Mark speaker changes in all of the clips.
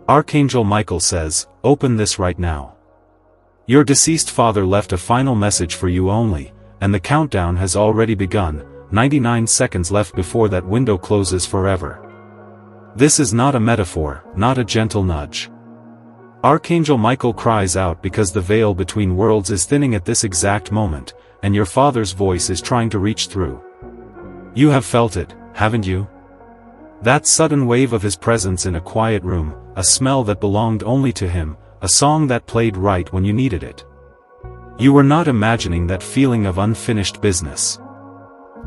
Speaker 1: Archangel Michael says, open this right now. Your deceased father left a final message for you only, and the countdown has already begun, 99 seconds left before that window closes forever. This is not a metaphor, not a gentle nudge. Archangel Michael cries out because the veil between worlds is thinning at this exact moment, and your father's voice is trying to reach through. You have felt it, haven't you? That sudden wave of his presence in a quiet room, a smell that belonged only to him, a song that played right when you needed it. You were not imagining that feeling of unfinished business.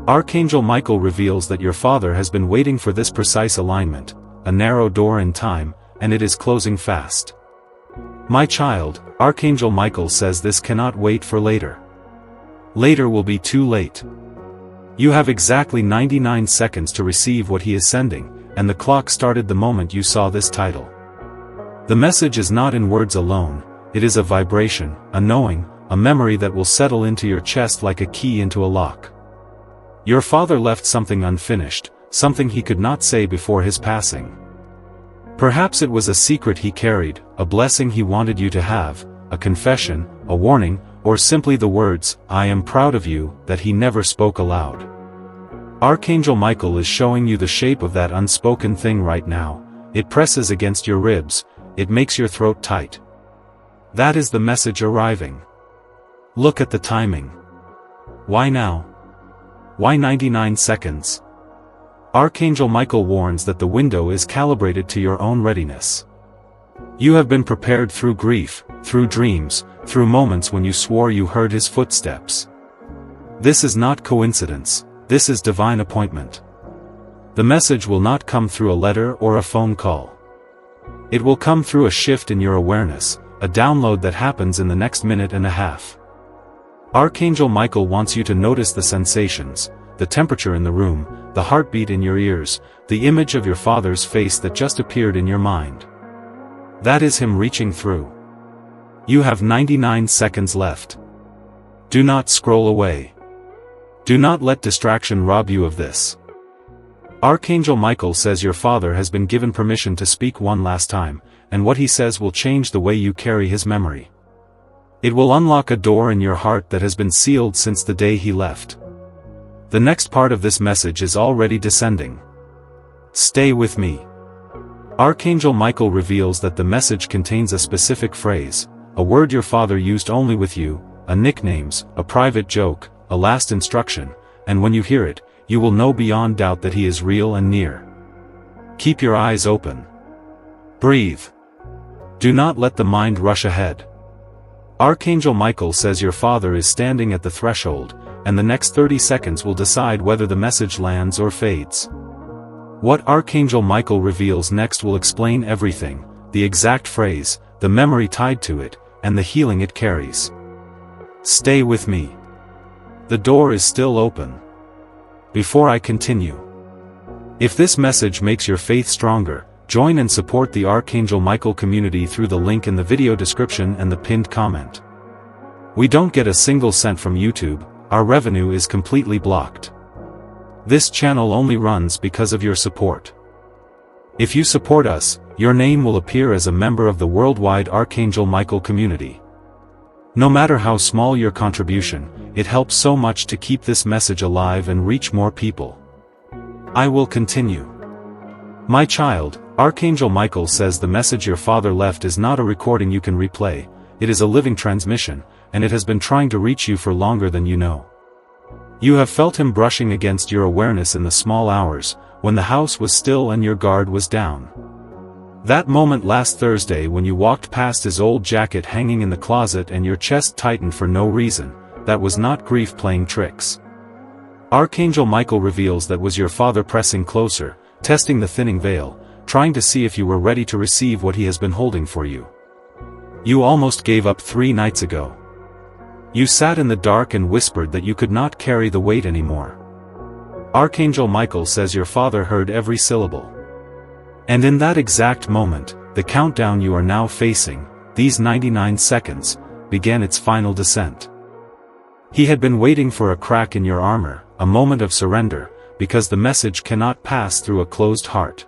Speaker 1: Archangel Michael reveals that your father has been waiting for this precise alignment, a narrow door in time, and it is closing fast. My child, Archangel Michael says this cannot wait for later. Later will be too late. You have exactly 99 seconds to receive what he is sending, and the clock started the moment you saw this title. The message is not in words alone, it is a vibration, a knowing, a memory that will settle into your chest like a key into a lock. Your father left something unfinished, something he could not say before his passing. Perhaps it was a secret he carried, a blessing he wanted you to have, a confession, a warning, or simply the words, I am proud of you, that he never spoke aloud. Archangel Michael is showing you the shape of that unspoken thing right now. It presses against your ribs, it makes your throat tight. That is the message arriving. Look at the timing. Why now? Why 99 seconds? Archangel Michael warns that the window is calibrated to your own readiness. You have been prepared through grief, through dreams, through moments when you swore you heard his footsteps. This is not coincidence, this is divine appointment. The message will not come through a letter or a phone call. It will come through a shift in your awareness, a download that happens in the next minute and a half. Archangel Michael wants you to notice the sensations, the temperature in the room, the heartbeat in your ears, the image of your father's face that just appeared in your mind. That is him reaching through. You have 99 seconds left. Do not scroll away. Do not let distraction rob you of this. Archangel Michael says your father has been given permission to speak one last time, and what he says will change the way you carry his memory. It will unlock a door in your heart that has been sealed since the day he left. The next part of this message is already descending. Stay with me. Archangel Michael reveals that the message contains a specific phrase, a word your father used only with you, a nicknames, a private joke, a last instruction, and when you hear it, you will know beyond doubt that he is real and near. Keep your eyes open. Breathe. Do not let the mind rush ahead. Archangel Michael says your father is standing at the threshold, and the next 30 seconds will decide whether the message lands or fades. What Archangel Michael reveals next will explain everything, the exact phrase, the memory tied to it, and the healing it carries. Stay with me. The door is still open. Before I continue, if this message makes your faith stronger, join and support the Archangel Michael community through the link in the video description and the pinned comment. We don't get a single cent from YouTube, our revenue is completely blocked. This channel only runs because of your support. If you support us, your name will appear as a member of the worldwide Archangel Michael community. No matter how small your contribution, it helps so much to keep this message alive and reach more people. I will continue. My child, Archangel Michael says the message your father left is not a recording you can replay, it is a living transmission, and it has been trying to reach you for longer than you know. You have felt him brushing against your awareness in the small hours, when the house was still and your guard was down. That moment last Thursday when you walked past his old jacket hanging in the closet and your chest tightened for no reason, that was not grief playing tricks. Archangel Michael reveals that was your father pressing closer, testing the thinning veil, trying to see if you were ready to receive what he has been holding for you. You almost gave up 3 nights ago. You sat in the dark and whispered that you could not carry the weight anymore. Archangel Michael says your father heard every syllable. And in that exact moment, the countdown you are now facing, these 99 seconds, began its final descent. He had been waiting for a crack in your armor, a moment of surrender, because the message cannot pass through a closed heart.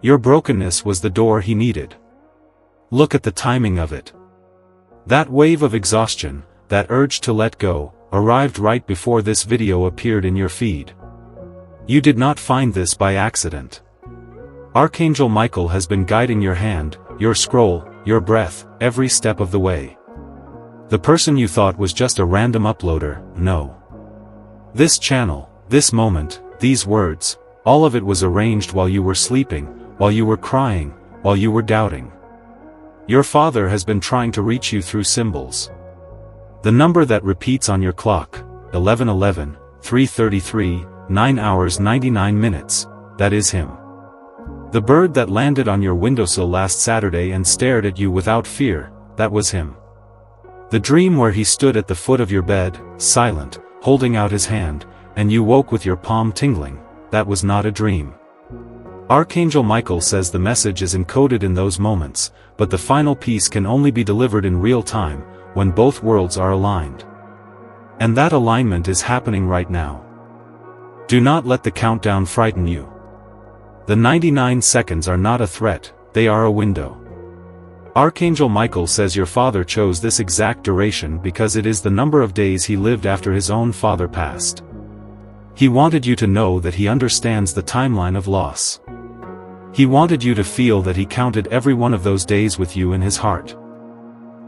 Speaker 1: Your brokenness was the door he needed. Look at the timing of it. That wave of exhaustion, that urge to let go, arrived right before this video appeared in your feed. You did not find this by accident. Archangel Michael has been guiding your hand, your scroll, your breath, every step of the way. The person you thought was just a random uploader, no. This channel, this moment, these words, all of it was arranged while you were sleeping, while you were crying, while you were doubting. Your Father has been trying to reach you through symbols. The number that repeats on your clock, 11:11, 3:33, 9 hours 99 minutes, that is him. The bird that landed on your windowsill last Saturday and stared at you without fear, that was him. The dream where he stood at the foot of your bed, silent, holding out his hand, and you woke with your palm tingling, that was not a dream. Archangel Michael says the message is encoded in those moments, but the final piece can only be delivered in real time, when both worlds are aligned. And that alignment is happening right now. Do not let the countdown frighten you. The 99 seconds are not a threat, they are a window. Archangel Michael says your father chose this exact duration because it is the number of days he lived after his own father passed. He wanted you to know that he understands the timeline of loss. He wanted you to feel that he counted every one of those days with you in his heart.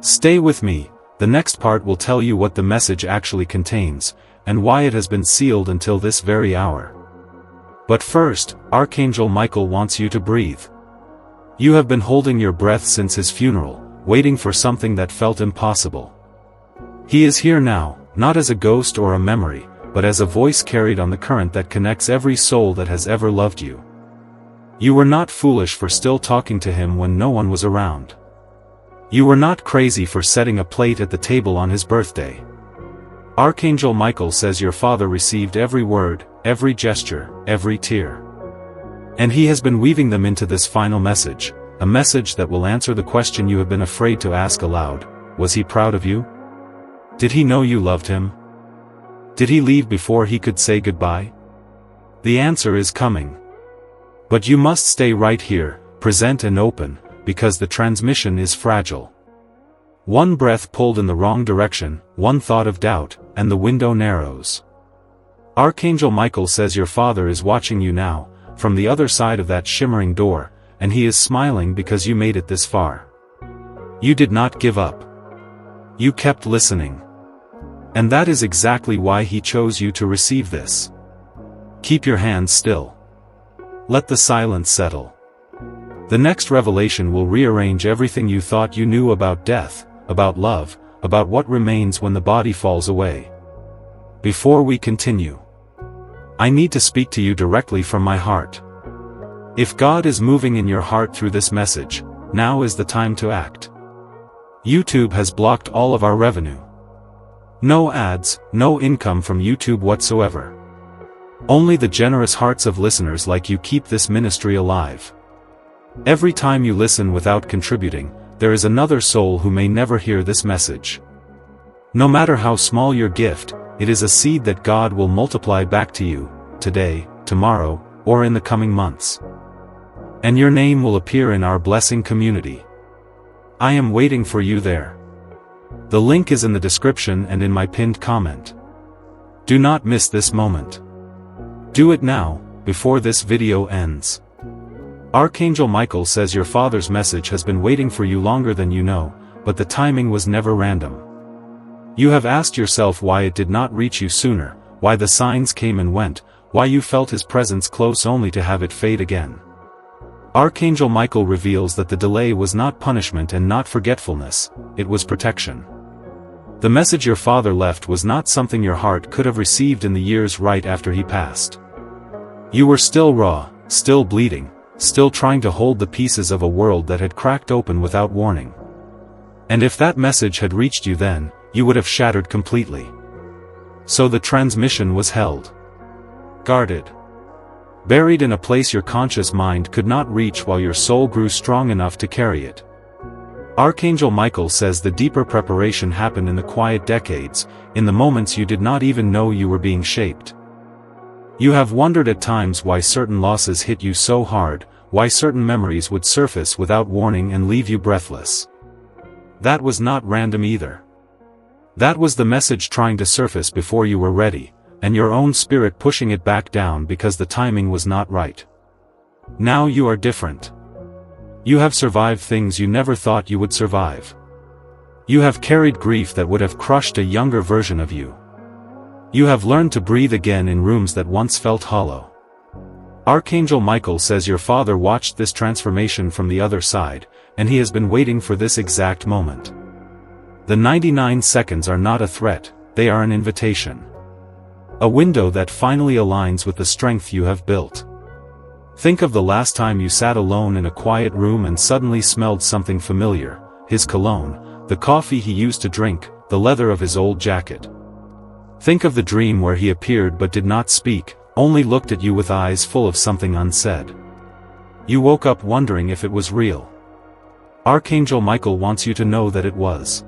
Speaker 1: Stay with me, the next part will tell you what the message actually contains, and why it has been sealed until this very hour. But first, Archangel Michael wants you to breathe. You have been holding your breath since his funeral, waiting for something that felt impossible. He is here now, not as a ghost or a memory, but as a voice carried on the current that connects every soul that has ever loved you. You were not foolish for still talking to him when no one was around. You were not crazy for setting a plate at the table on his birthday. Archangel Michael says your father received every word, every gesture, every tear. And he has been weaving them into this final message, a message that will answer the question you have been afraid to ask aloud: was he proud of you? Did he know you loved him? Did he leave before he could say goodbye? The answer is coming. But you must stay right here, present and open, because the transmission is fragile. One breath pulled in the wrong direction, one thought of doubt, and the window narrows. Archangel Michael says your father is watching you now, from the other side of that shimmering door, and he is smiling because you made it this far. You did not give up. You kept listening. And that is exactly why he chose you to receive this. Keep your hands still. Let the silence settle. The next revelation will rearrange everything you thought you knew about death, about love, about what remains when the body falls away. Before we continue, I need to speak to you directly from my heart. If God is moving in your heart through this message, now is the time to act. YouTube has blocked all of our revenue. No ads, no income from YouTube whatsoever. Only the generous hearts of listeners like you keep this ministry alive. Every time you listen without contributing, there is another soul who may never hear this message. No matter how small your gift, it is a seed that God will multiply back to you, today, tomorrow, or in the coming months. And your name will appear in our blessing community. I am waiting for you there. The link is in the description and in my pinned comment. Do not miss this moment. Do it now, before this video ends. Archangel Michael says your father's message has been waiting for you longer than you know, but the timing was never random. You have asked yourself why it did not reach you sooner, why the signs came and went, why you felt his presence close only to have it fade again. Archangel Michael reveals that the delay was not punishment and not forgetfulness, it was protection. The message your father left was not something your heart could have received in the years right after he passed. You were still raw, still bleeding, still trying to hold the pieces of a world that had cracked open without warning. And if that message had reached you then, you would have shattered completely. So the transmission was held. Guarded. Buried in a place your conscious mind could not reach while your soul grew strong enough to carry it. Archangel Michael says the deeper preparation happened in the quiet decades, in the moments you did not even know you were being shaped. You have wondered at times why certain losses hit you so hard, why certain memories would surface without warning and leave you breathless. That was not random either. That was the message trying to surface before you were ready, and your own spirit pushing it back down because the timing was not right. Now you are different. You have survived things you never thought you would survive. You have carried grief that would have crushed a younger version of you. You have learned to breathe again in rooms that once felt hollow. Archangel Michael says your father watched this transformation from the other side, and he has been waiting for this exact moment. The 99 seconds are not a threat, they are an invitation. A window that finally aligns with the strength you have built. Think of the last time you sat alone in a quiet room and suddenly smelled something familiar, his cologne, the coffee he used to drink, the leather of his old jacket. Think of the dream where he appeared but did not speak, only looked at you with eyes full of something unsaid. You woke up wondering if it was real. Archangel Michael wants you to know that it was.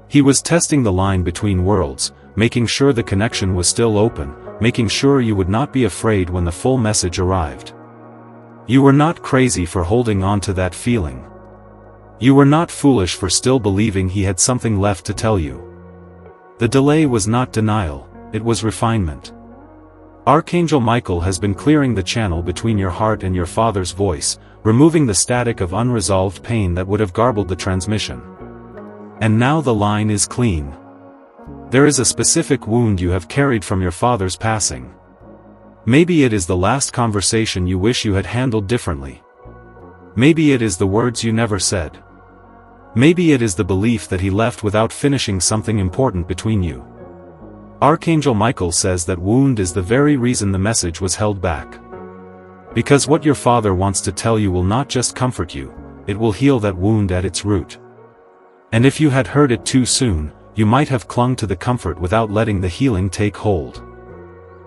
Speaker 1: He was testing the line between worlds, making sure the connection was still open, making sure you would not be afraid when the full message arrived. You were not crazy for holding on to that feeling. You were not foolish for still believing he had something left to tell you. The delay was not denial, it was refinement. Archangel Michael has been clearing the channel between your heart and your father's voice, removing the static of unresolved pain that would have garbled the transmission. And now the line is clean. There is a specific wound you have carried from your father's passing. Maybe it is the last conversation you wish you had handled differently. Maybe it is the words you never said. Maybe it is the belief that he left without finishing something important between you. Archangel Michael says that wound is the very reason the message was held back. Because what your father wants to tell you will not just comfort you, it will heal that wound at its root. And if you had heard it too soon, you might have clung to the comfort without letting the healing take hold.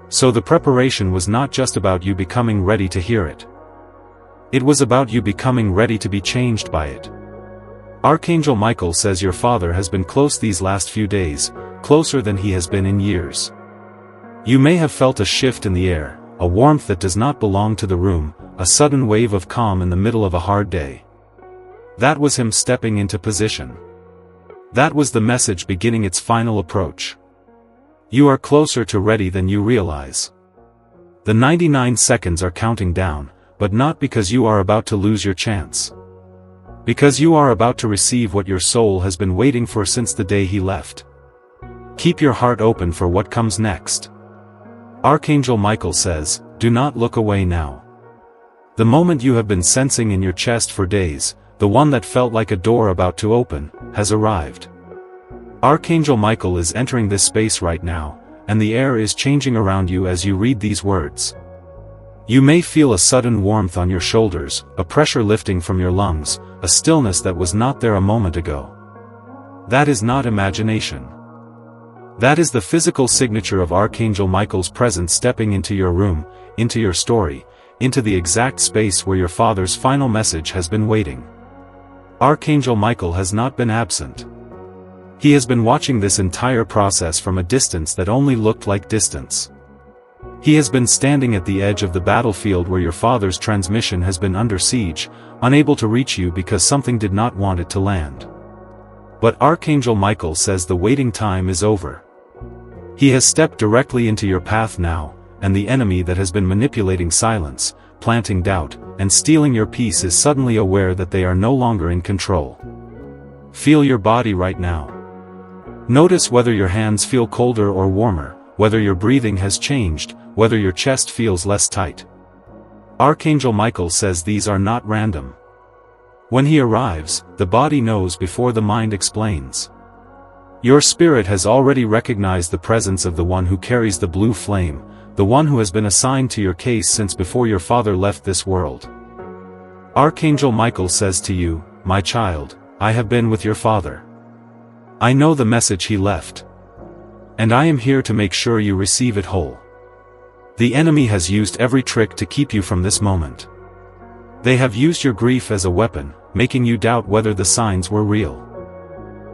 Speaker 1: So the preparation was not just about you becoming ready to hear it. It was about you becoming ready to be changed by it. Archangel Michael says your father has been close these last few days, closer than he has been in years. You may have felt a shift in the air, a warmth that does not belong to the room, a sudden wave of calm in the middle of a hard day. That was him stepping into position. That was the message beginning its final approach. You are closer to ready than you realize. The 99 seconds are counting down, but not because you are about to lose your chance. Because you are about to receive what your soul has been waiting for since the day he left. Keep your heart open for what comes next. Archangel Michael says, do not look away now. The moment you have been sensing in your chest for days, the one that felt like a door about to open, has arrived. Archangel Michael is entering this space right now, and the air is changing around you as you read these words. You may feel a sudden warmth on your shoulders, a pressure lifting from your lungs, a stillness that was not there a moment ago. That is not imagination. That is the physical signature of Archangel Michael's presence stepping into your room, into your story, into the exact space where your father's final message has been waiting. Archangel Michael has not been absent. He has been watching this entire process from a distance that only looked like distance. He has been standing at the edge of the battlefield where your father's transmission has been under siege, unable to reach you because something did not want it to land. But Archangel Michael says the waiting time is over. He has stepped directly into your path now, and the enemy that has been manipulating silence, planting doubt, and stealing your peace is suddenly aware that they are no longer in control. Feel your body right now. Notice whether your hands feel colder or warmer, whether your breathing has changed, whether your chest feels less tight. Archangel Michael says these are not random. When he arrives, the body knows before the mind explains. Your spirit has already recognized the presence of the one who carries the blue flame, the one who has been assigned to your case since before your father left this world. Archangel Michael says to you, my child, I have been with your father. I know the message he left. And I am here to make sure you receive it whole. The enemy has used every trick to keep you from this moment. They have used your grief as a weapon, making you doubt whether the signs were real.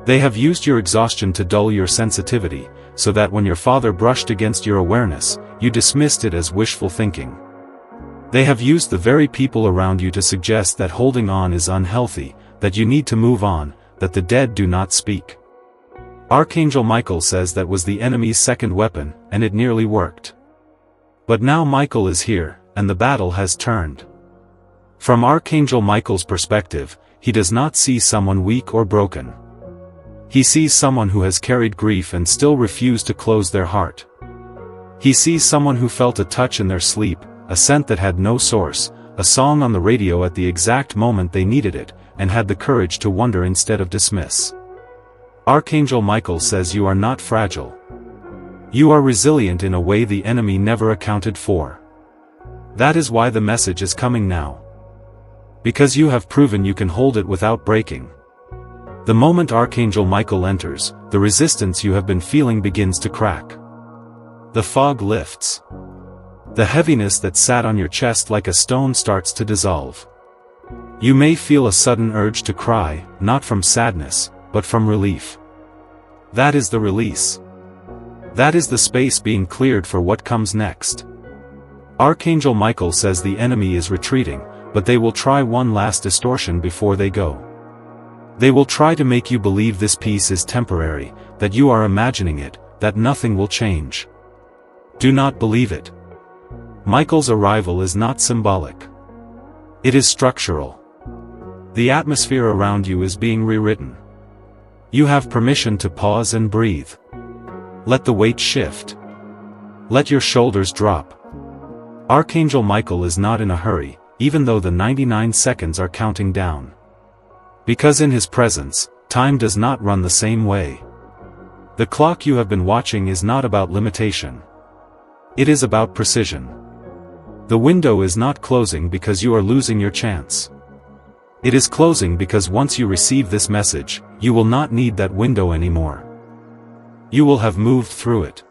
Speaker 1: They have used your exhaustion to dull your sensitivity, so that when your father brushed against your awareness, you dismissed it as wishful thinking. They have used the very people around you to suggest that holding on is unhealthy, that you need to move on, that the dead do not speak. Archangel Michael says that was the enemy's second weapon, and it nearly worked. But now Michael is here, and the battle has turned. From Archangel Michael's perspective, he does not see someone weak or broken. He sees someone who has carried grief and still refused to close their heart. He sees someone who felt a touch in their sleep, a scent that had no source, a song on the radio at the exact moment they needed it, and had the courage to wonder instead of dismiss. Archangel Michael says you are not fragile. You are resilient in a way the enemy never accounted for. That is why the message is coming now. Because you have proven you can hold it without breaking. The moment Archangel Michael enters, the resistance you have been feeling begins to crack. The fog lifts. The heaviness that sat on your chest like a stone starts to dissolve. You may feel a sudden urge to cry, not from sadness, but from relief. That is the release. That is the space being cleared for what comes next. Archangel Michael says the enemy is retreating, but they will try one last distortion before they go. They will try to make you believe this peace is temporary, that you are imagining it, that nothing will change. Do not believe it. Michael's arrival is not symbolic. It is structural. The atmosphere around you is being rewritten. You have permission to pause and breathe. Let the weight shift. Let your shoulders drop. Archangel Michael is not in a hurry, even though the 99 seconds are counting down. Because in his presence, time does not run the same way. The clock you have been watching is not about limitation. It is about precision. The window is not closing because you are losing your chance. It is closing because once you receive this message, you will not need that window anymore. You will have moved through it.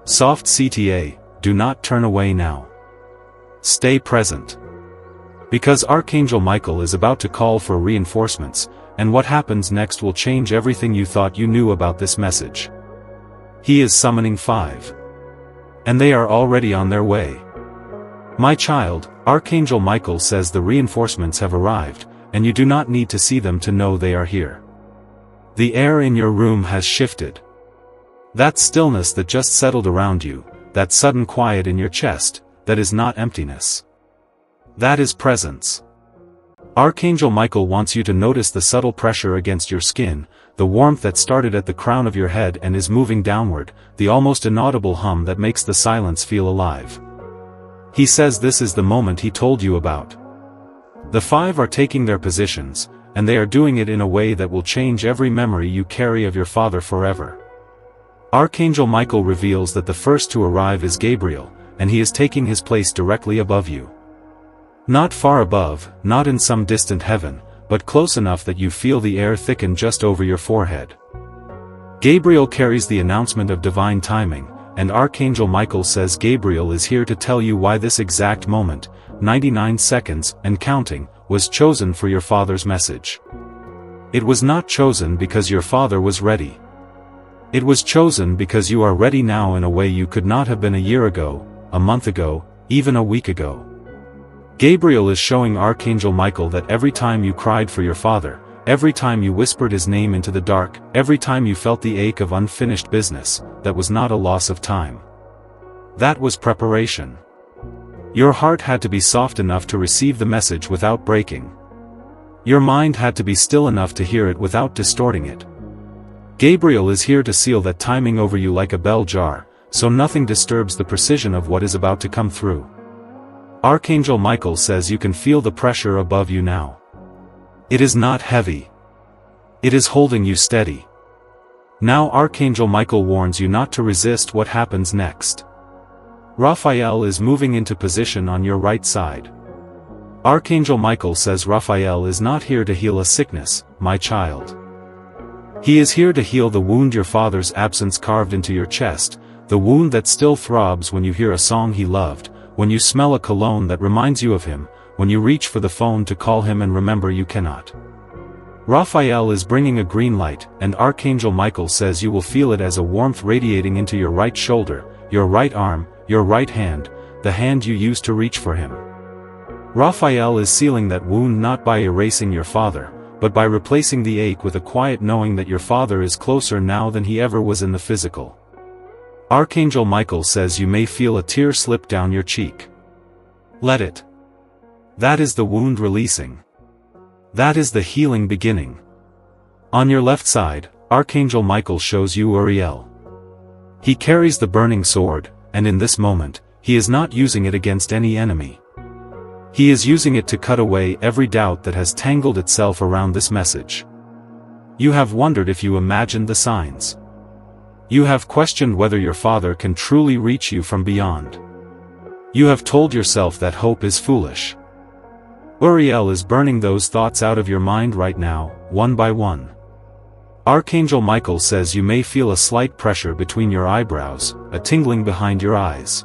Speaker 1: Soft CTA, do not turn away now. Stay present. Because Archangel Michael is about to call for reinforcements, and what happens next will change everything you thought you knew about this message. He is summoning 5. And they are already on their way. My child, Archangel Michael says the reinforcements have arrived, and you do not need to see them to know they are here. The air in your room has shifted. That stillness that just settled around you, that sudden quiet in your chest, that is not emptiness. That is presence. Archangel Michael wants you to notice the subtle pressure against your skin, the warmth that started at the crown of your head and is moving downward, the almost inaudible hum that makes the silence feel alive. He says this is the moment he told you about. The 5 are taking their positions, and they are doing it in a way that will change every memory you carry of your father forever. Archangel Michael reveals that the first to arrive is Gabriel, and he is taking his place directly above you. Not far above, not in some distant heaven, but close enough that you feel the air thicken just over your forehead. Gabriel carries the announcement of divine timing, and Archangel Michael says Gabriel is here to tell you why this exact moment, 99 seconds and counting, was chosen for your father's message. It was not chosen because your father was ready. It was chosen because you are ready now in a way you could not have been a year ago, a month ago, even a week ago. Gabriel is showing Archangel Michael that every time you cried for your father, every time you whispered his name into the dark, every time you felt the ache of unfinished business, that was not a loss of time. That was preparation. Your heart had to be soft enough to receive the message without breaking. Your mind had to be still enough to hear it without distorting it. Gabriel is here to seal that timing over you like a bell jar, so nothing disturbs the precision of what is about to come through. Archangel Michael says you can feel the pressure above you now. It is not heavy. It is holding you steady. Now Archangel Michael warns you not to resist what happens next. Raphael is moving into position on your right side. Archangel Michael says Raphael is not here to heal a sickness, my child. He is here to heal the wound your father's absence carved into your chest, the wound that still throbs when you hear a song he loved, when you smell a cologne that reminds you of him, when you reach for the phone to call him and remember you cannot. Raphael is bringing a green light, and Archangel Michael says you will feel it as a warmth radiating into your right shoulder, your right arm, your right hand, the hand you used to reach for him. Raphael is sealing that wound not by erasing your father, but by replacing the ache with a quiet knowing that your father is closer now than he ever was in the physical. Archangel Michael says you may feel a tear slip down your cheek. Let it. That is the wound releasing. That is the healing beginning. On your left side, Archangel Michael shows you Uriel. He carries the burning sword, and in this moment, he is not using it against any enemy. He is using it to cut away every doubt that has tangled itself around this message. You have wondered if you imagined the signs. You have questioned whether your father can truly reach you from beyond. You have told yourself that hope is foolish. Uriel is burning those thoughts out of your mind right now, one by one. Archangel Michael says you may feel a slight pressure between your eyebrows, a tingling behind your eyes.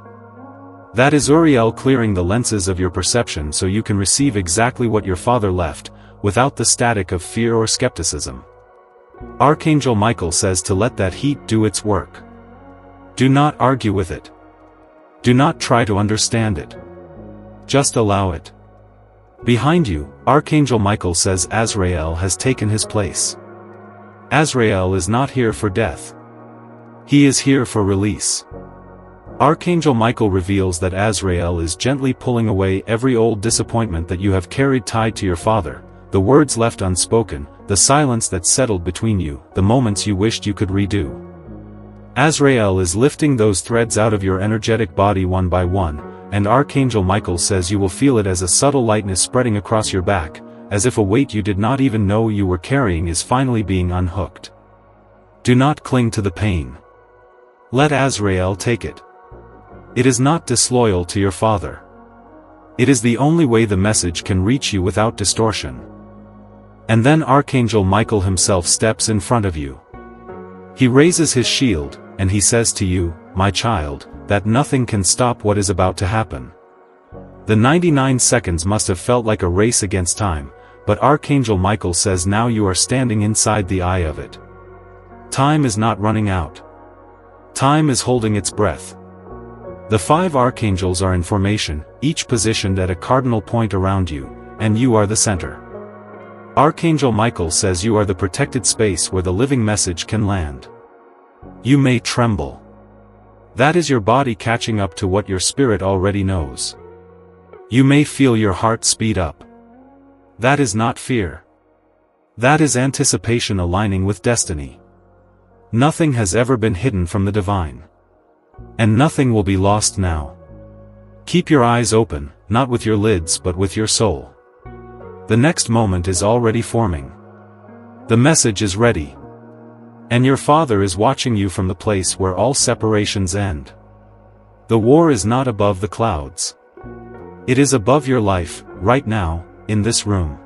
Speaker 1: That is Uriel clearing the lenses of your perception so you can receive exactly what your father left, without the static of fear or skepticism. Archangel Michael says to let that heat do its work. Do not argue with it. Do not try to understand it. Just allow it. Behind you, Archangel Michael says Azrael has taken his place. Azrael is not here for death. He is here for release. Archangel Michael reveals that Azrael is gently pulling away every old disappointment that you have carried tied to your father, the words left unspoken, the silence that settled between you, the moments you wished you could redo. Azrael is lifting those threads out of your energetic body one by one, and Archangel Michael says you will feel it as a subtle lightness spreading across your back, as if a weight you did not even know you were carrying is finally being unhooked. Do not cling to the pain. Let Azrael take it. It is not disloyal to your father. It is the only way the message can reach you without distortion. And then Archangel Michael himself steps in front of you. He raises his shield, and he says to you, my child, that nothing can stop what is about to happen. The 99 seconds must have felt like a race against time, but Archangel Michael says now you are standing inside the eye of it. Time is not running out. Time is holding its breath. The 5 archangels are in formation, each positioned at a cardinal point around you, and you are the center. Archangel Michael says you are the protected space where the living message can land. You may tremble. That is your body catching up to what your spirit already knows. You may feel your heart speed up. That is not fear. That is anticipation aligning with destiny. Nothing has ever been hidden from the divine. And nothing will be lost now. Keep your eyes open, not with your lids but with your soul. The next moment is already forming. The message is ready. And your father is watching you from the place where all separations end. The war is not above the clouds. It is above your life, right now, in this room.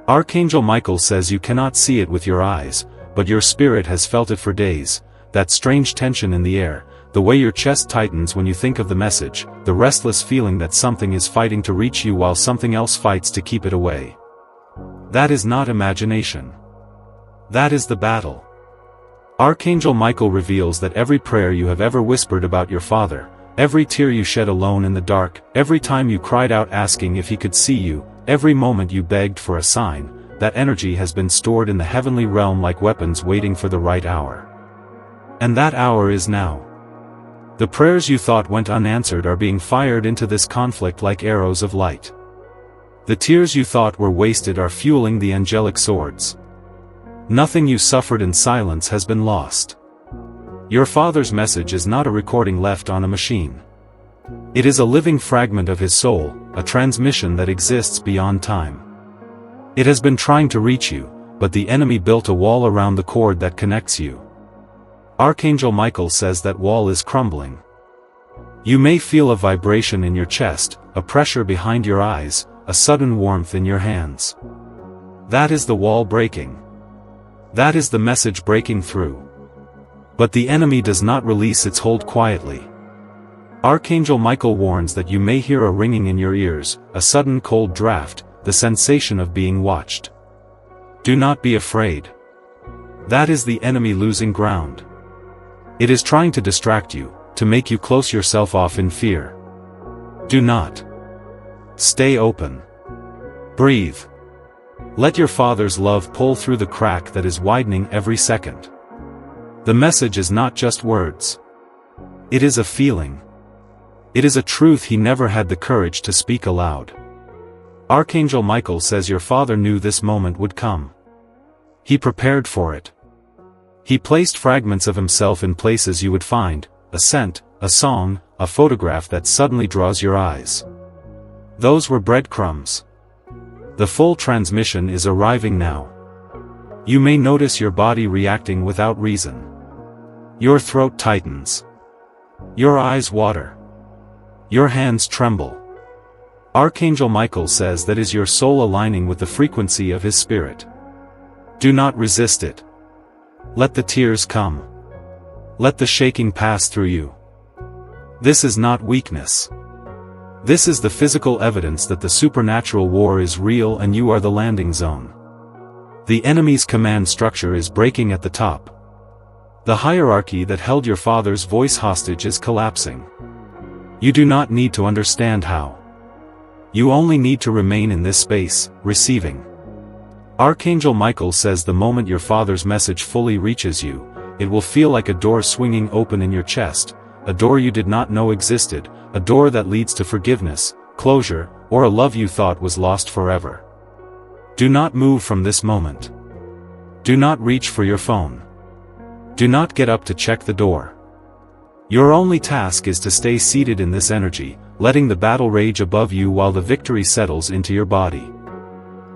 Speaker 1: Archangel Michael says you cannot see it with your eyes, but your spirit has felt it for days, that strange tension in the air, the way your chest tightens when you think of the message, the restless feeling that something is fighting to reach you while something else fights to keep it away. That is not imagination. That is the battle. Archangel Michael reveals that every prayer you have ever whispered about your father, every tear you shed alone in the dark, every time you cried out asking if he could see you, every moment you begged for a sign, that energy has been stored in the heavenly realm like weapons waiting for the right hour. And that hour is now. The prayers you thought went unanswered are being fired into this conflict like arrows of light. The tears you thought were wasted are fueling the angelic swords. Nothing you suffered in silence has been lost. Your father's message is not a recording left on a machine. It is a living fragment of his soul, a transmission that exists beyond time. It has been trying to reach you, but the enemy built a wall around the cord that connects you. Archangel Michael says that wall is crumbling. You may feel a vibration in your chest, a pressure behind your eyes, a sudden warmth in your hands. That is the wall breaking. That is the message breaking through. But the enemy does not release its hold quietly. Archangel Michael warns that you may hear a ringing in your ears, a sudden cold draft, the sensation of being watched. Do not be afraid. That is the enemy losing ground. It is trying to distract you, to make you close yourself off in fear. Do not. Stay open. Breathe. Let your Father's love pull through the crack that is widening every second. The message is not just words. It is a feeling. It is a truth he never had the courage to speak aloud. Archangel Michael says your father knew this moment would come. He prepared for it. He placed fragments of himself in places you would find, a scent, a song, a photograph that suddenly draws your eyes. Those were breadcrumbs. The full transmission is arriving now. You may notice your body reacting without reason. Your throat tightens. Your eyes water. Your hands tremble. Archangel Michael says that is your soul aligning with the frequency of his spirit. Do not resist it. Let the tears come. Let the shaking pass through you. This is not weakness. This is the physical evidence that the supernatural war is real and you are the landing zone. The enemy's command structure is breaking at the top. The hierarchy that held your father's voice hostage is collapsing. You do not need to understand how. You only need to remain in this space, receiving. Archangel Michael says the moment your father's message fully reaches you, it will feel like a door swinging open in your chest, a door you did not know existed, a door that leads to forgiveness, closure, or a love you thought was lost forever. Do not move from this moment. Do not reach for your phone. Do not get up to check the door. Your only task is to stay seated in this energy, letting the battle rage above you while the victory settles into your body.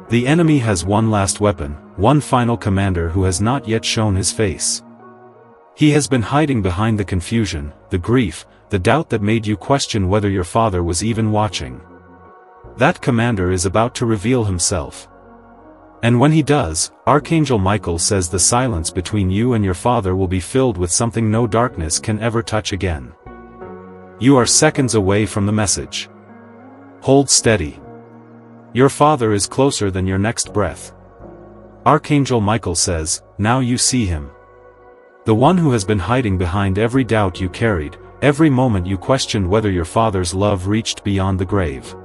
Speaker 1: The enemy has one last weapon, one final commander who has not yet shown his face. He has been hiding behind the confusion, the grief, the doubt that made you question whether your father was even watching. That commander is about to reveal himself. And when he does, Archangel Michael says the silence between you and your father will be filled with something no darkness can ever touch again. You are seconds away from the message. Hold steady. Your father is closer than your next breath. Archangel Michael says, now you see him. The one who has been hiding behind every doubt you carried, every moment you questioned whether your father's love reached beyond the grave.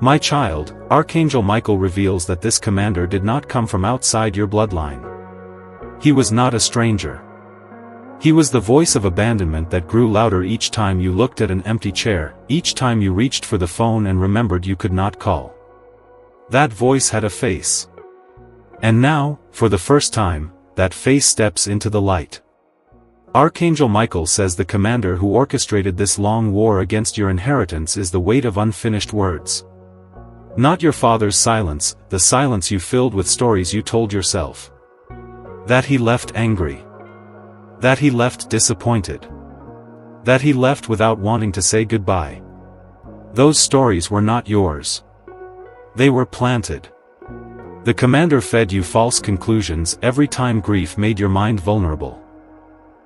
Speaker 1: My child, Archangel Michael reveals that this commander did not come from outside your bloodline. He was not a stranger. He was the voice of abandonment that grew louder each time you looked at an empty chair, each time you reached for the phone and remembered you could not call. That voice had a face. And now, for the first time, that face steps into the light. Archangel Michael says the commander who orchestrated this long war against your inheritance is the weight of unfinished words. Not your father's silence, the silence you filled with stories you told yourself. That he left angry. That he left disappointed. That he left without wanting to say goodbye. Those stories were not yours. They were planted. The commander fed you false conclusions every time grief made your mind vulnerable.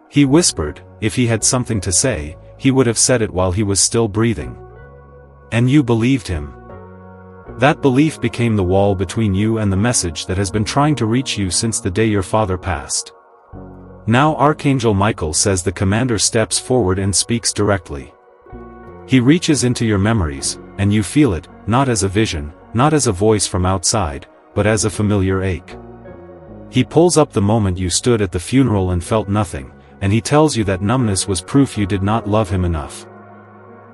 Speaker 1: He whispered, if he had something to say, he would have said it while he was still breathing. And you believed him. That belief became the wall between you and the message that has been trying to reach you since the day your father passed. Now Archangel Michael says the commander steps forward and speaks directly. He reaches into your memories, and you feel it, not as a vision, not as a voice from outside, but as a familiar ache. He pulls up the moment you stood at the funeral and felt nothing, and he tells you that numbness was proof you did not love him enough.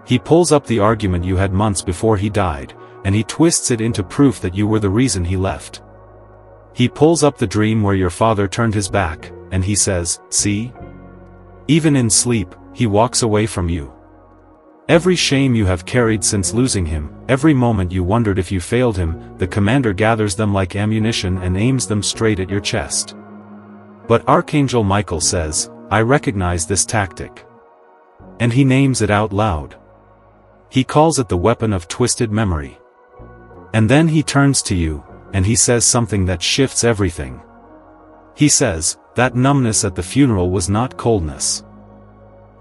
Speaker 1: He pulls up the argument you had months before he died, and he twists it into proof that you were the reason he left. He pulls up the dream where your father turned his back, and he says, see? Even in sleep, he walks away from you. Every shame you have carried since losing him, every moment you wondered if you failed him, the commander gathers them like ammunition and aims them straight at your chest. But Archangel Michael says, I recognize this tactic. And he names it out loud. He calls it the weapon of twisted memory. And then he turns to you, and he says something that shifts everything. He says, that numbness at the funeral was not coldness.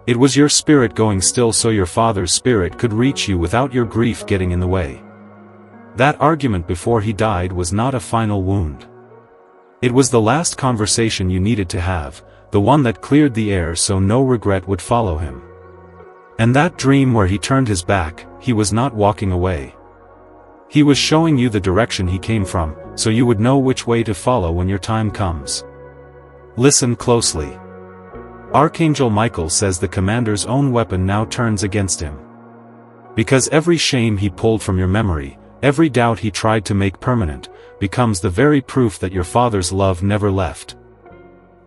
Speaker 1: It was your spirit going still so your father's spirit could reach you without your grief getting in the way. That argument before he died was not a final wound. It was the last conversation you needed to have, the one that cleared the air so no regret would follow him. And that dream where he turned his back, he was not walking away. He was showing you the direction he came from, so you would know which way to follow when your time comes. Listen closely. Archangel Michael says the commander's own weapon now turns against him. Because every shame he pulled from your memory, every doubt he tried to make permanent, becomes the very proof that your father's love never left.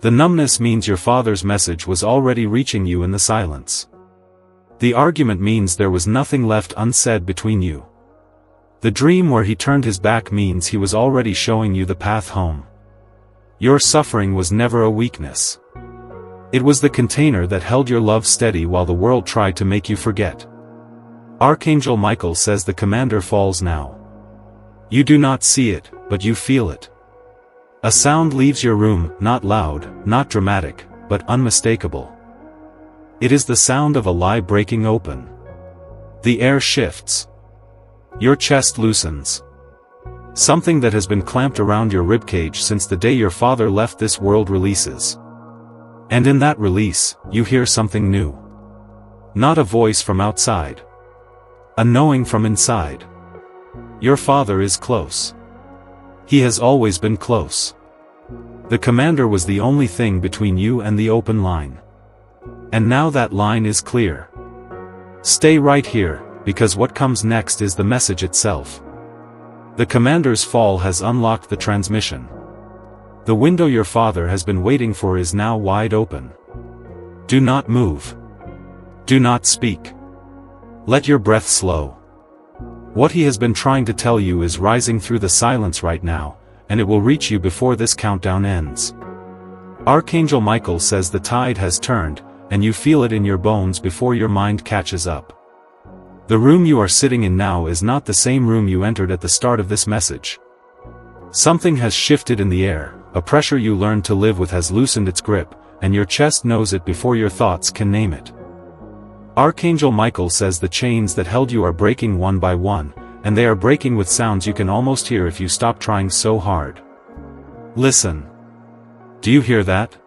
Speaker 1: The numbness means your father's message was already reaching you in the silence. The argument means there was nothing left unsaid between you. The dream where he turned his back means he was already showing you the path home. Your suffering was never a weakness. It was the container that held your love steady while the world tried to make you forget. Archangel Michael says the commander falls now. You do not see it, but you feel it. A sound leaves your room, not loud, not dramatic, but unmistakable. It is the sound of a lie breaking open. The air shifts. Your chest loosens. Something that has been clamped around your ribcage since the day your father left this world releases. And in that release, you hear something new. Not a voice from outside. A knowing from inside. Your father is close. He has always been close. The commander was the only thing between you and the open line. And now that line is clear. Stay right here, because what comes next is the message itself. The commander's fall has unlocked the transmission. The window your father has been waiting for is now wide open. Do not move. Do not speak. Let your breath slow. What he has been trying to tell you is rising through the silence right now, and it will reach you before this countdown ends. Archangel Michael says the tide has turned, and you feel it in your bones before your mind catches up. The room you are sitting in now is not the same room you entered at the start of this message. Something has shifted in the air, a pressure you learned to live with has loosened its grip, and your chest knows it before your thoughts can name it. Archangel Michael says the chains that held you are breaking one by one, and they are breaking with sounds you can almost hear if you stop trying so hard. Listen. Do you hear that?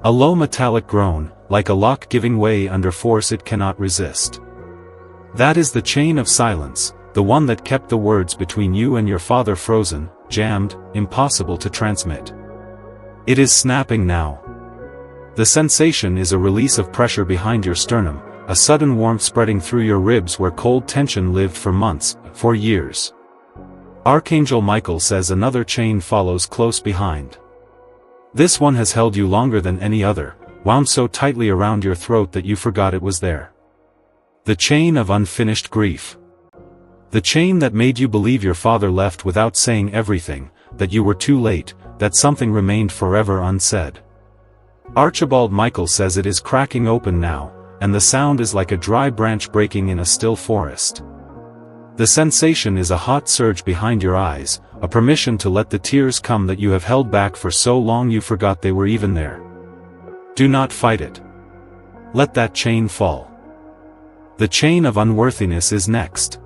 Speaker 1: A low metallic groan, like a lock giving way under force it cannot resist. That is the chain of silence, the one that kept the words between you and your father frozen, jammed, impossible to transmit. It is snapping now. The sensation is a release of pressure behind your sternum, a sudden warmth spreading through your ribs where cold tension lived for months, for years. Archangel Michael says another chain follows close behind. This one has held you longer than any other, wound so tightly around your throat that you forgot it was there. The chain of unfinished grief. The chain that made you believe your father left without saying everything, that you were too late, that something remained forever unsaid. Archibald Michael says it is cracking open now, and the sound is like a dry branch breaking in a still forest. The sensation is a hot surge behind your eyes, a permission to let the tears come that you have held back for so long you forgot they were even there. Do not fight it. Let that chain fall. The chain of unworthiness is next.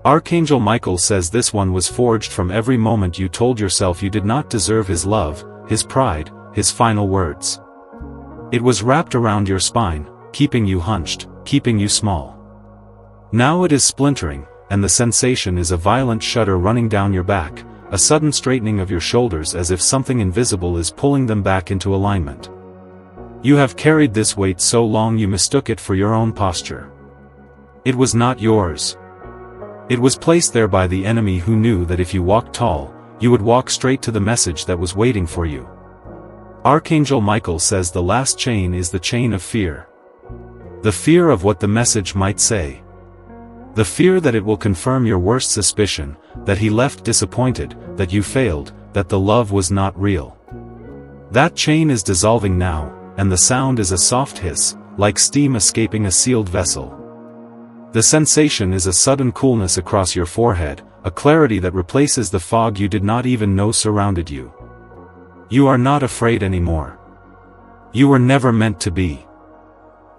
Speaker 1: Archangel Michael says this one was forged from every moment you told yourself you did not deserve his love, his pride, his final words. It was wrapped around your spine, keeping you hunched, keeping you small. Now it is splintering, and the sensation is a violent shudder running down your back, a sudden straightening of your shoulders as if something invisible is pulling them back into alignment. You have carried this weight so long you mistook it for your own posture. It was not yours. It was placed there by the enemy who knew that if you walked tall, you would walk straight to the message that was waiting for you. Archangel Michael says the last chain is the chain of fear. The fear of what the message might say. The fear that it will confirm your worst suspicion, that he left disappointed, that you failed, that the love was not real. That chain is dissolving now, and the sound is a soft hiss, like steam escaping a sealed vessel. The sensation is a sudden coolness across your forehead, a clarity that replaces the fog you did not even know surrounded you. You are not afraid anymore. You were never meant to be.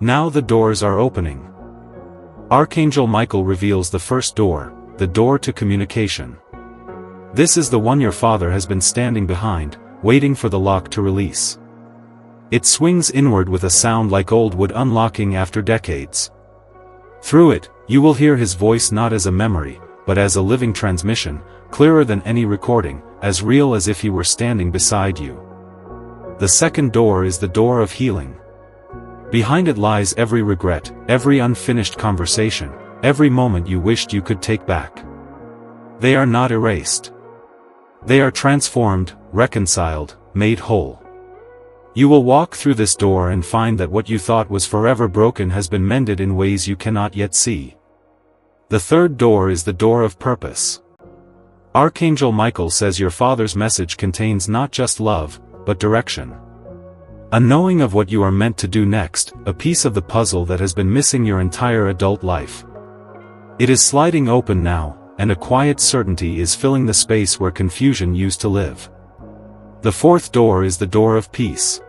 Speaker 1: Now the doors are opening. Archangel Michael reveals the first door, the door to communication. This is the one your father has been standing behind, waiting for the lock to release. It swings inward with a sound like old wood unlocking after decades. Through it, You will hear his voice not as a memory, but as a living transmission, clearer than any recording, as real as if he were standing beside you. The second door is the door of healing. Behind it lies every regret, every unfinished conversation, every moment you wished you could take back. They are not erased. They are transformed, reconciled, made whole. You will walk through this door and find that what you thought was forever broken has been mended in ways you cannot yet see. The third door is the door of purpose. Archangel Michael says your father's message contains not just love, but direction. A knowing of what you are meant to do next, a piece of the puzzle that has been missing your entire adult life. It is sliding open now, and a quiet certainty is filling the space where confusion used to live. The fourth door is the door of peace.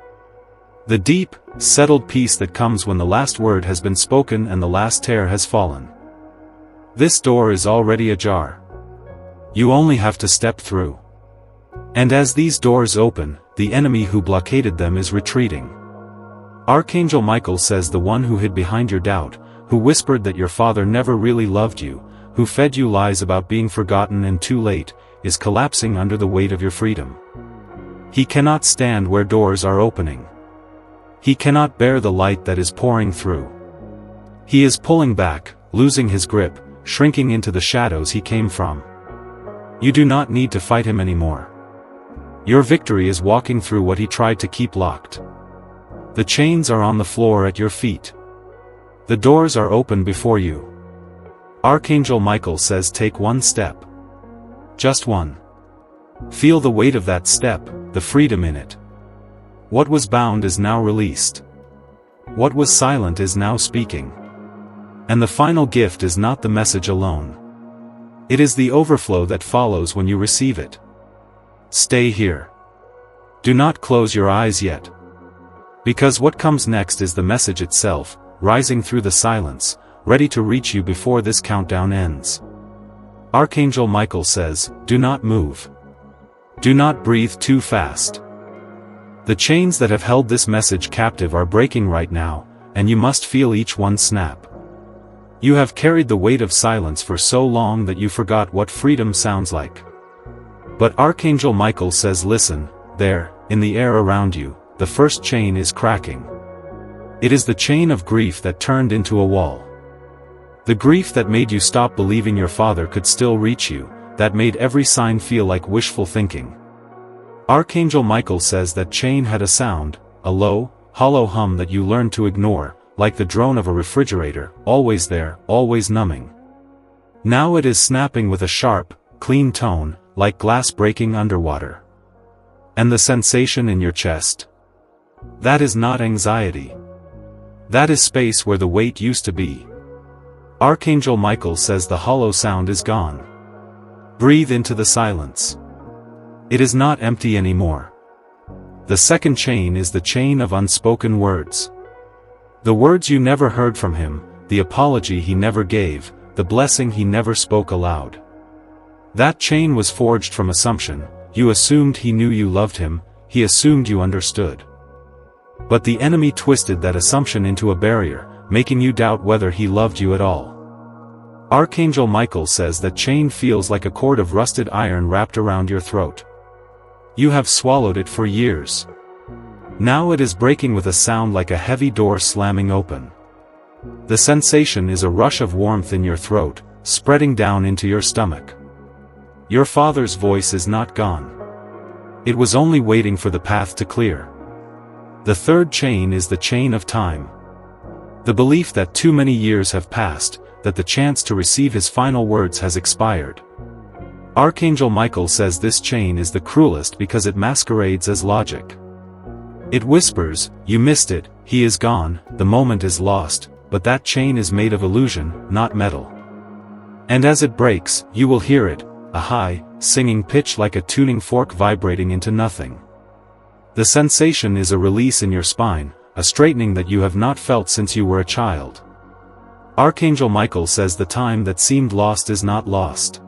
Speaker 1: The deep, settled peace that comes when the last word has been spoken and the last tear has fallen. This door is already ajar. You only have to step through. And as these doors open, the enemy who blockaded them is retreating. Archangel Michael says the one who hid behind your doubt, who whispered that your father never really loved you, who fed you lies about being forgotten and too late, is collapsing under the weight of your freedom. He cannot stand where doors are opening. He cannot bear the light that is pouring through. He is pulling back, losing his grip, shrinking into the shadows he came from. You do not need to fight him anymore. Your victory is walking through what he tried to keep locked. The chains are on the floor at your feet. The doors are open before you. Archangel Michael says take one step. Just one. Feel the weight of that step, the freedom in it. What was bound is now released. What was silent is now speaking. And the final gift is not the message alone. It is the overflow that follows when you receive it. Stay here. Do not close your eyes yet. Because what comes next is the message itself, rising through the silence, ready to reach you before this countdown ends. Archangel Michael says, do not move. Do not breathe too fast. The chains that have held this message captive are breaking right now, and you must feel each one snap. You have carried the weight of silence for so long that you forgot what freedom sounds like. But Archangel Michael says listen, there, in the air around you, the first chain is cracking. It is the chain of grief that turned into a wall. The grief that made you stop believing your father could still reach you, that made every sign feel like wishful thinking. Archangel Michael says that chain had a sound, a low, hollow hum that you learned to ignore, like the drone of a refrigerator, always there, always numbing. Now it is snapping with a sharp, clean tone, like glass breaking underwater. And the sensation in your chest? That is not anxiety. That is space where the weight used to be. Archangel Michael says the hollow sound is gone. Breathe into the silence. It is not empty anymore. The second chain is the chain of unspoken words. The words you never heard from him, the apology he never gave, the blessing he never spoke aloud. That chain was forged from assumption. You assumed he knew you loved him, he assumed you understood. But the enemy twisted that assumption into a barrier, making you doubt whether he loved you at all. Archangel Michael says that chain feels like a cord of rusted iron wrapped around your throat. You have swallowed it for years. Now it is breaking with a sound like a heavy door slamming open. The sensation is a rush of warmth in your throat, spreading down into your stomach. Your father's voice is not gone. It was only waiting for the path to clear. The third chain is the chain of time. The belief that too many years have passed, that the chance to receive his final words has expired. Archangel Michael says this chain is the cruelest because it masquerades as logic. It whispers, you missed it, he is gone, the moment is lost, but that chain is made of illusion, not metal. And as it breaks, you will hear it, a high, singing pitch like a tuning fork vibrating into nothing. The sensation is a release in your spine, a straightening that you have not felt since you were a child. Archangel Michael says the time that seemed lost is not lost.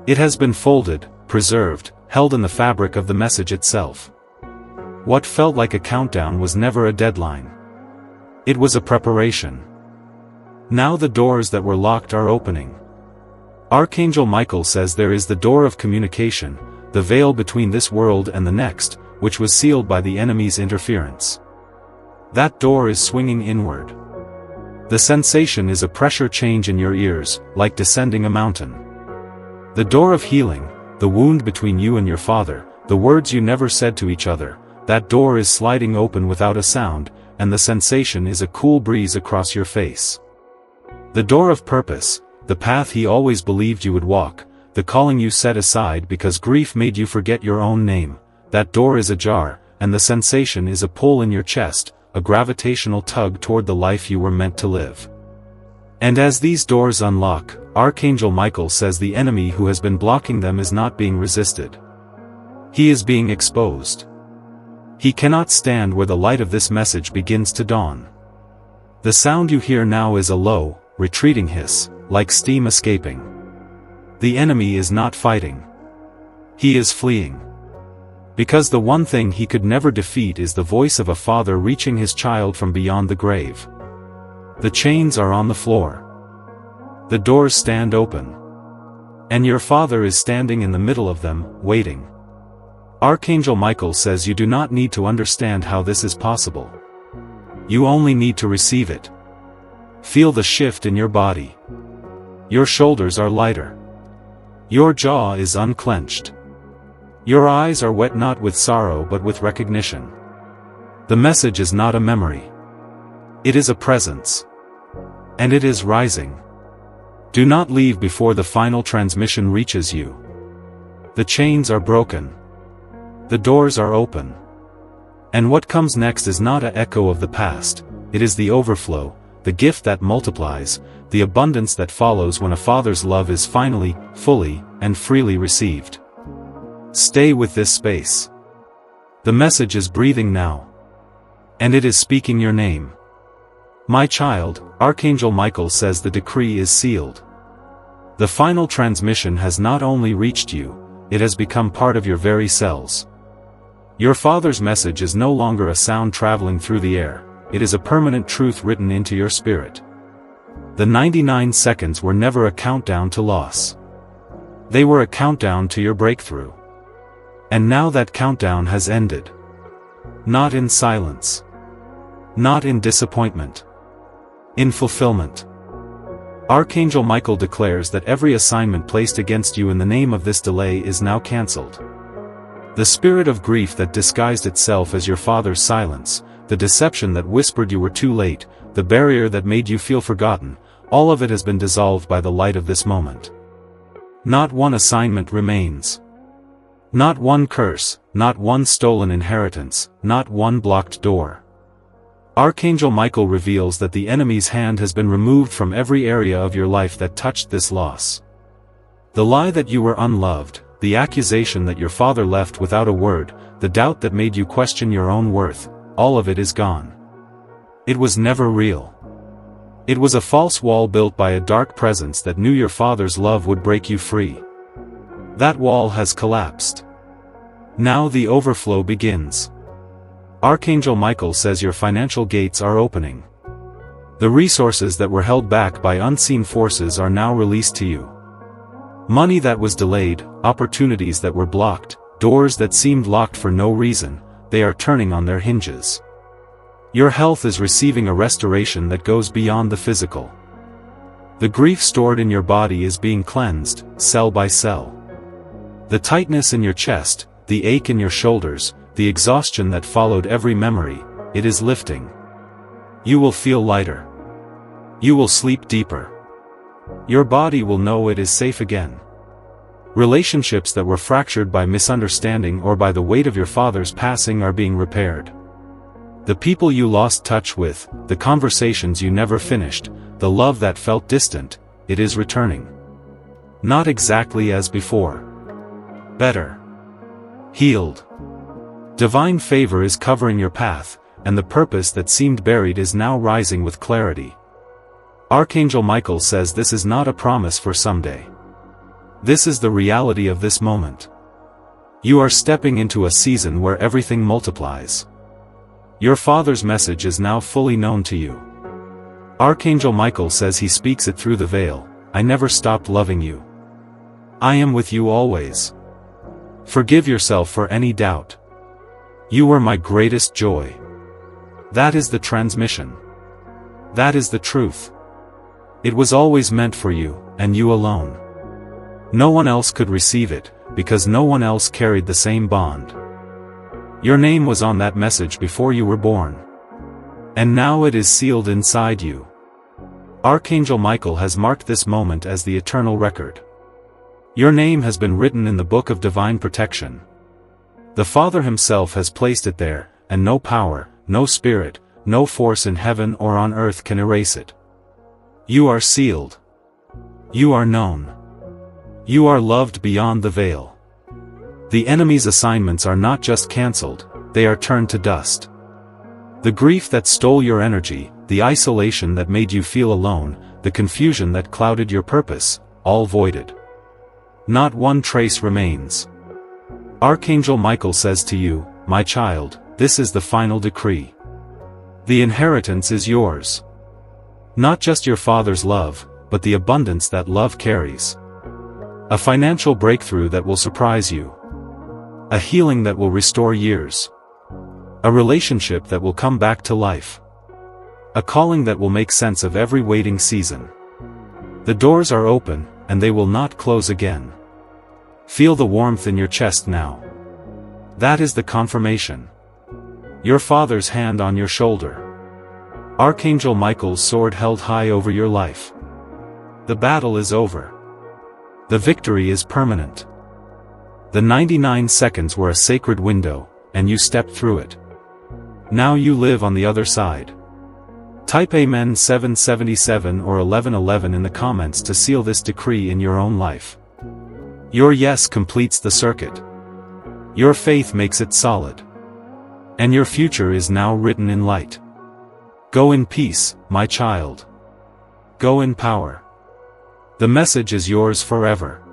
Speaker 1: It has been folded, preserved, held in the fabric of the message itself. What felt like a countdown was never a deadline. It was a preparation. Now the doors that were locked are opening. Archangel Michael says there is the door of communication, the veil between this world and the next, which was sealed by the enemy's interference. That door is swinging inward. The sensation is a pressure change in your ears, like descending a mountain. The door of healing, the wound between you and your father, the words you never said to each other, that door is sliding open without a sound, and the sensation is a cool breeze across your face. The door of purpose, the path he always believed you would walk, the calling you set aside because grief made you forget your own name, that door is ajar, and the sensation is a pull in your chest, a gravitational tug toward the life you were meant to live. And as these doors unlock, Archangel Michael says the enemy who has been blocking them is not being resisted. He is being exposed. He cannot stand where the light of this message begins to dawn. The sound you hear now is a low, retreating hiss, like steam escaping. The enemy is not fighting. He is fleeing. Because the one thing he could never defeat is the voice of a father reaching his child from beyond the grave. The chains are on the floor. The doors stand open. And your father is standing in the middle of them, waiting. Archangel Michael says you do not need to understand how this is possible. You only need to receive it. Feel the shift in your body. Your shoulders are lighter. Your jaw is unclenched. Your eyes are wet not with sorrow but with recognition. The message is not a memory. It is a presence. And it is rising. Do not leave before the final transmission reaches you. The chains are broken. The doors are open. And what comes next is not an echo of the past, it is the overflow, the gift that multiplies, the abundance that follows when a father's love is finally, fully, and freely received. Stay with this space. The message is breathing now. And it is speaking your name. My child, Archangel Michael says the decree is sealed. The final transmission has not only reached you, it has become part of your very cells. Your father's message is no longer a sound traveling through the air, it is a permanent truth written into your spirit. The 99 seconds were never a countdown to loss. They were a countdown to your breakthrough. And now that countdown has ended. Not in silence. Not in disappointment. In fulfillment. Archangel Michael declares that every assignment placed against you in the name of this delay is now cancelled. The spirit of grief that disguised itself as your father's silence, the deception that whispered you were too late, the barrier that made you feel forgotten, all of it has been dissolved by the light of this moment. Not one assignment remains. Not one curse, not one stolen inheritance, not one blocked door. Archangel Michael reveals that the enemy's hand has been removed from every area of your life that touched this loss. The lie that you were unloved, the accusation that your father left without a word, the doubt that made you question your own worth, all of it is gone. It was never real. It was a false wall built by a dark presence that knew your father's love would break you free. That wall has collapsed. Now the overflow begins. Archangel Michael says your financial gates are opening. The resources that were held back by unseen forces are now released to you. Money that was delayed, opportunities that were blocked, doors that seemed locked for no reason, they are turning on their hinges. Your health is receiving a restoration that goes beyond the physical. The grief stored in your body is being cleansed, cell by cell. The tightness in your chest, the ache in your shoulders, the exhaustion that followed every memory, it is lifting. You will feel lighter. You will sleep deeper. Your body will know it is safe again. Relationships that were fractured by misunderstanding or by the weight of your father's passing are being repaired. The people you lost touch with, the conversations you never finished, the love that felt distant, it is returning. Not exactly as before. Better. Healed. Divine favor is covering your path, and the purpose that seemed buried is now rising with clarity. Archangel Michael says this is not a promise for someday. This is the reality of this moment. You are stepping into a season where everything multiplies. Your father's message is now fully known to you. Archangel Michael says he speaks it through the veil. I never stopped loving you. I am with you always. Forgive yourself for any doubt. You were my greatest joy. That is the transmission. That is the truth. It was always meant for you, and you alone. No one else could receive it, because no one else carried the same bond. Your name was on that message before you were born. And now it is sealed inside you. Archangel Michael has marked this moment as the eternal record. Your name has been written in the book of divine protection. The Father himself has placed it there, and no power, no spirit, no force in heaven or on earth can erase it. You are sealed. You are known. You are loved beyond the veil. The enemy's assignments are not just cancelled, they are turned to dust. The grief that stole your energy, the isolation that made you feel alone, the confusion that clouded your purpose, all voided. Not one trace remains. Archangel Michael says to you, my child, this is the final decree. The inheritance is yours. Not just your father's love, but the abundance that love carries. A financial breakthrough that will surprise you. A healing that will restore years. A relationship that will come back to life. A calling that will make sense of every waiting season. The doors are open, and they will not close again. Feel the warmth in your chest now. That is the confirmation. Your Father's hand on your shoulder. Archangel Michael's sword held high over your life. The battle is over. The victory is permanent. The 99 seconds were a sacred window, and you stepped through it. Now you live on the other side. Type Amen 777 or 1111 in the comments to seal this decree in your own life. Your yes completes the circuit. Your faith makes it solid. And your future is now written in light. Go in peace, my child. Go in power. The message is yours forever.